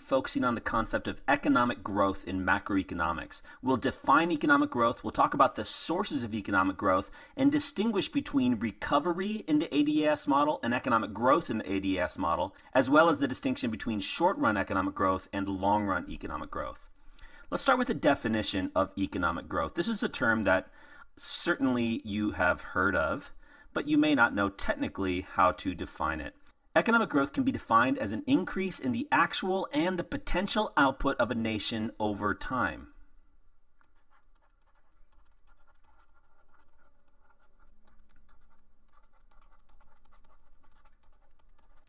focusing on the concept of economic growth in macroeconomics. We'll define economic growth, we'll talk about the sources of economic growth, and distinguish between recovery in the ADAS model and economic growth in the ADAS model, as well as the distinction between short-run economic growth and long-run economic growth. Let's start with the definition of economic growth. This is a term that certainly you have heard of, but you may not know technically how to define it. Economic growth can be defined as an increase in the actual and the potential output of a nation over time.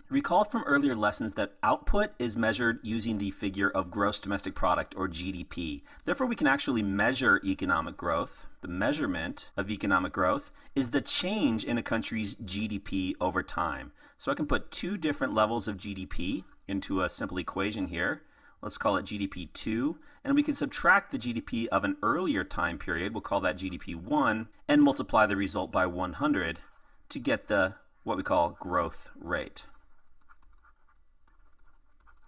Recall from earlier lessons that output is measured using the figure of gross domestic product, or GDP. Therefore, we can actually measure economic growth. The measurement of economic growth is the change in a country's GDP over time. So I can put two different levels of GDP into a simple equation here. Let's call it GDP2, and we can subtract the GDP of an earlier time period, we'll call that GDP1, and multiply the result by 100 to get the what we call growth rate.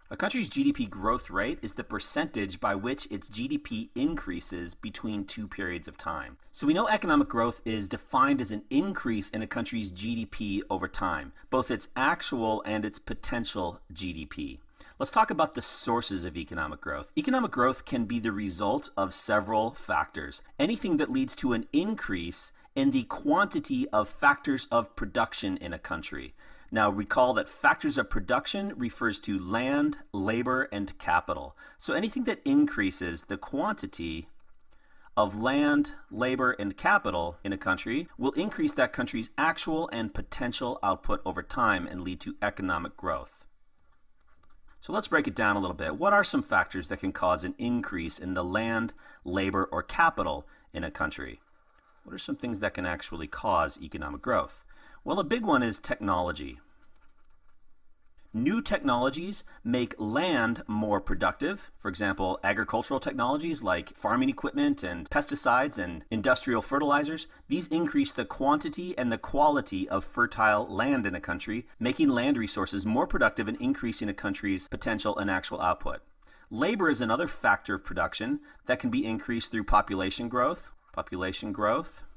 A country's GDP growth rate is the percentage by which its GDP increases between two periods of time. So we know economic growth is defined as an increase in a country's GDP over time, both its actual and its potential GDP. Let's talk about the sources of economic growth. Economic growth can be the result of several factors. Anything that leads to an increase in the quantity of factors of production in a country. Now recall that factors of production refers to land, labor, and capital. So anything that increases the quantity of land, labor, and capital in a country will increase that country's actual and potential output over time and lead to economic growth. So let's break it down a little bit. What are some factors that can cause an increase in the land, labor, or capital in a country? What are some things that can actually cause economic growth? Well, a big one is technology. New technologies make land more productive. For example, agricultural technologies like farming equipment and pesticides and industrial fertilizers. These increase the quantity and the quality of fertile land in a country, making land resources more productive and increasing a country's potential and actual output. Labor is another factor of production that can be increased through population growth,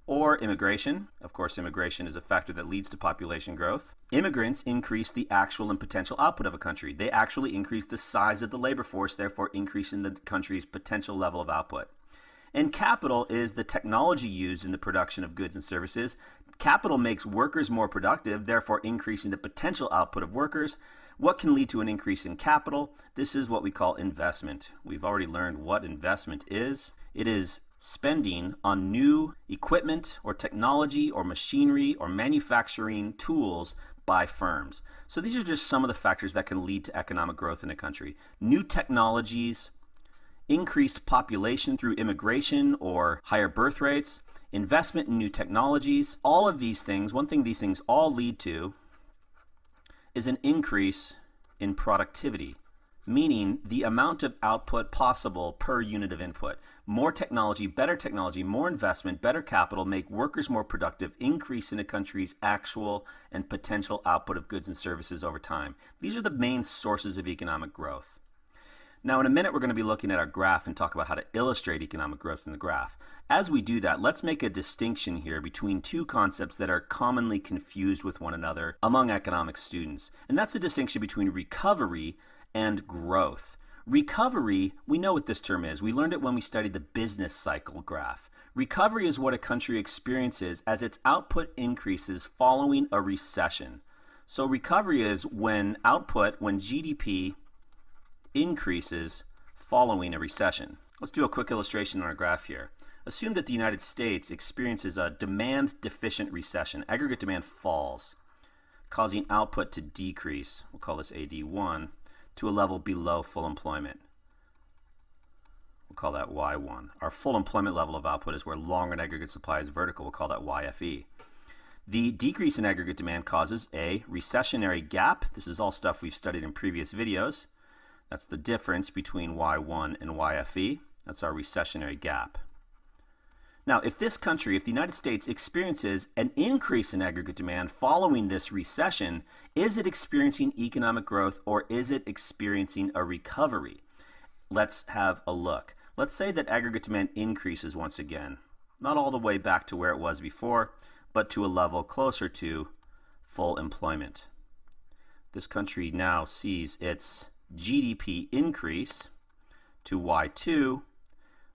or immigration. Of course, immigration is a factor that leads to population growth. Immigrants increase the actual and potential output of a country. They actually increase the size of the labor force, therefore increasing the country's potential level of output. And capital is the technology used in the production of goods and services. Capital makes workers more productive, therefore increasing the potential output of workers. What can lead to an increase in capital? This is what we call investment. We've already learned what investment is. It is spending on new equipment or technology or machinery or manufacturing tools by firms. So these are just some of the factors that can lead to economic growth in a country. New technologies, increased population through immigration or higher birth rates, investment in new technologies. All of these things, one thing these things all lead to is an increase in productivity, meaning the amount of output possible per unit of input. More technology, more investment, better capital make workers more productive, increase in a country's actual and potential output of goods and services over time. These are the main sources of economic growth. Now in a minute we're going to be looking at our graph and talk about how to illustrate economic growth in the graph. As we do that, let's make a distinction here between two concepts that are commonly confused with one another among economics students. And that's the distinction between recovery and growth. Recovery, we know what this term is. We learned it when we studied the business cycle graph. Recovery is what a country experiences as its output increases following a recession. So recovery is when GDP increases following a recession. Let's do a quick illustration on our graph here. Assume that the United States experiences a demand-deficient recession. Aggregate demand falls, causing output to decrease. We'll call this AD1. To a level below full employment. We'll call that Y1. Our full employment level of output is where long-run aggregate supply is vertical. We'll call that YFE. The decrease in aggregate demand causes a recessionary gap. This is all stuff we've studied in previous videos. That's the difference between Y1 and YFE. That's our recessionary gap. Now, if the United States experiences an increase in aggregate demand following this recession, is it experiencing economic growth or is it experiencing a recovery? Let's have a look. Let's say that aggregate demand increases once again, not all the way back to where it was before, but to a level closer to full employment. This country now sees its GDP increase to Y2,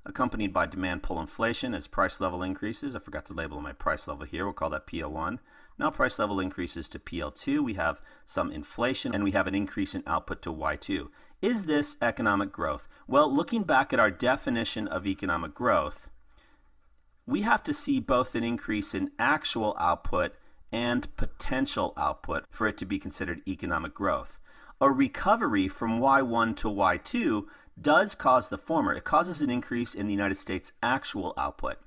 accompanied by demand pull inflation as price level increases. I forgot to label my price level here. We'll call that PL1. Now price level increases to PL2. We have some inflation and we have an increase in output to Y2. Is this economic growth? Well, looking back at our definition of economic growth, we have to see both an increase in actual output and potential output for it to be considered economic growth. A recovery from Y1 to Y2 does cause the former. It causes an increase in the United States' actual output,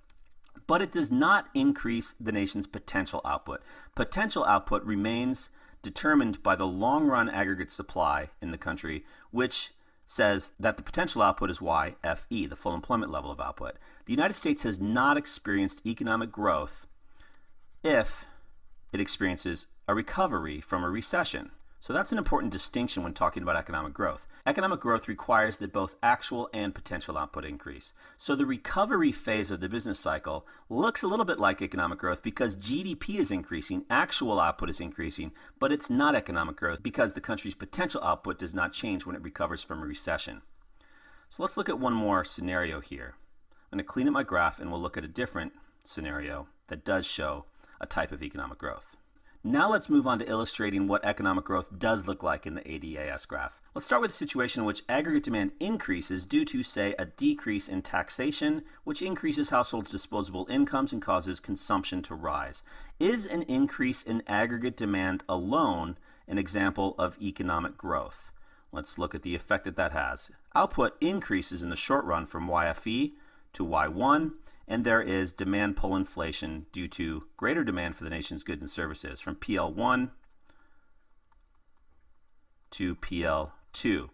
but it does not increase the nation's potential output. Potential output remains determined by the long-run aggregate supply in the country, which says that the potential output is YFE, the full employment level of output. The United States has not experienced economic growth if it experiences a recovery from a recession. So that's an important distinction when talking about economic growth. Economic growth requires that both actual and potential output increase. So the recovery phase of the business cycle looks a little bit like economic growth because GDP is increasing, actual output is increasing, but it's not economic growth because the country's potential output does not change when it recovers from a recession. So let's look at one more scenario here. I'm going to clean up my graph and we'll look at a different scenario that does show a type of economic growth. Now let's move on to illustrating what economic growth does look like in the ADAS graph. Let's start with a situation in which aggregate demand increases due to, say, a decrease in taxation, which increases households' disposable incomes and causes consumption to rise. Is an increase in aggregate demand alone an example of economic growth? Let's look at the effect that has. Output increases in the short run from YFE to Y1, and there is demand pull inflation due to greater demand for the nation's goods and services from PL1 to PL2.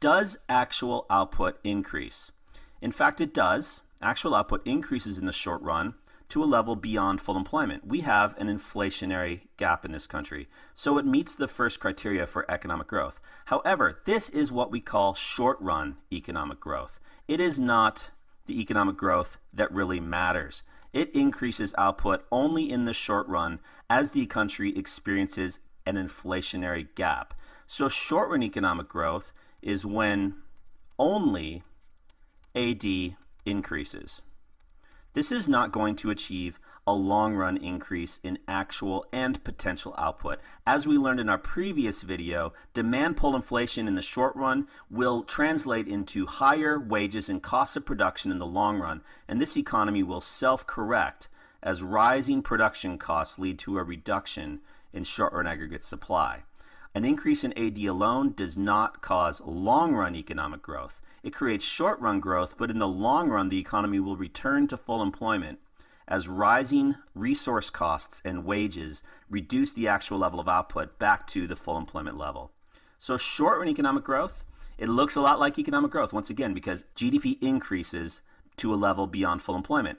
Does actual output increase? In fact, it does. Actual output increases in the short run to a level beyond full employment. We have an inflationary gap in this country, so it meets the first criteria for economic growth. However, this is what we call short-run economic growth. It is not the economic growth that really matters. It increases output only in the short run as the country experiences an inflationary gap. So short-run economic growth is when only AD increases. This is not going to achieve a long-run increase in actual and potential output. As we learned in our previous video, demand pull inflation in the short run will translate into higher wages and costs of production in the long run, and this economy will self-correct as rising production costs lead to a reduction in short-run aggregate supply. An increase in AD alone does not cause long-run economic growth. It creates short-run growth, but in the long run, the economy will return to full employment as rising resource costs and wages reduce the actual level of output back to the full employment level. So short-run economic growth, it looks a lot like economic growth, once again, because GDP increases to a level beyond full employment.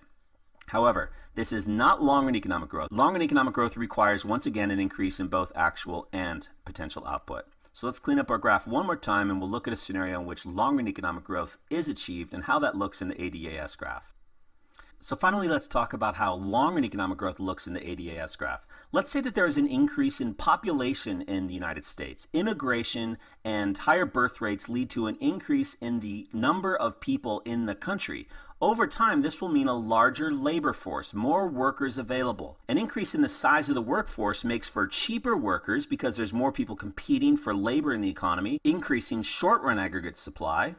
However, this is not long-run economic growth. Long-run economic growth requires, once again, an increase in both actual and potential output. So let's clean up our graph one more time and we'll look at a scenario in which long-run economic growth is achieved and how that looks in the ADAS graph. So finally, let's talk about how long-run economic growth looks in the ADAS graph. Let's say that there is an increase in population in the United States. Immigration and higher birth rates lead to an increase in the number of people in the country. Over time, this will mean a larger labor force, more workers available. An increase in the size of the workforce makes for cheaper workers because there's more people competing for labor in the economy, increasing short-run aggregate supply.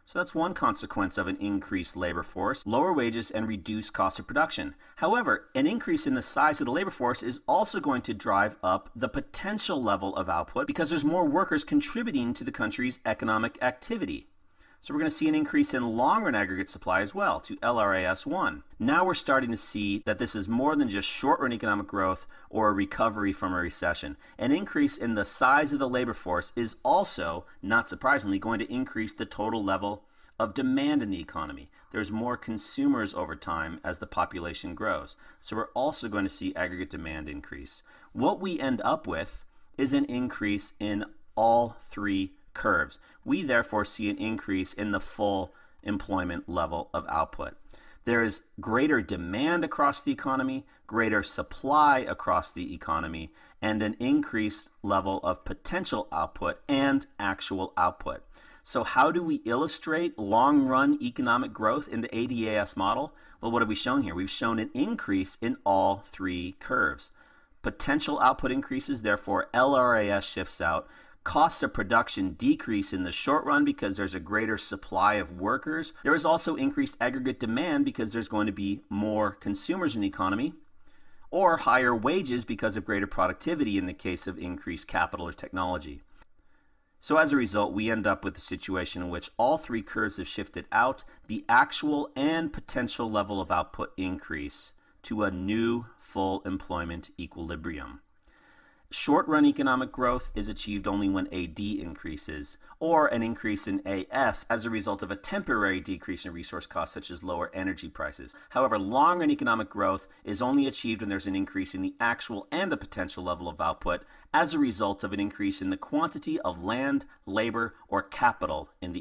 So that's one consequence of an increased labor force, lower wages and reduced cost of production. However, an increase in the size of the labor force is also going to drive up the potential level of output because there's more workers contributing to the country's economic activity. So we're going to see an increase in long-run aggregate supply as well to LRAS1. Now we're starting to see that this is more than just short-run economic growth or a recovery from a recession. An increase in the size of the labor force is also, not surprisingly, going to increase the total level of demand in the economy. There's more consumers over time as the population grows. So we're also going to see aggregate demand increase. What we end up with is an increase in all three curves. We therefore see an increase in the full employment level of output. There is greater demand across the economy, greater supply across the economy, and an increased level of potential output and actual output. So how do we illustrate long-run economic growth in the ADAS model? Well, what have we shown here? We've shown an increase in all three curves. Potential output increases, therefore LRAS shifts out. Costs of production decrease in the short run because there's a greater supply of workers. There is also increased aggregate demand because there's going to be more consumers in the economy, or higher wages because of greater productivity in the case of increased capital or technology. So as a result, we end up with a situation in which all three curves have shifted out, the actual and potential level of output increase to a new full employment equilibrium. Short-run economic growth is achieved only when AD increases, or an increase in AS as a result of a temporary decrease in resource costs such as lower energy prices. However, long-run economic growth is only achieved when there's an increase in the actual and the potential level of output as a result of an increase in the quantity of land, labor, or capital in the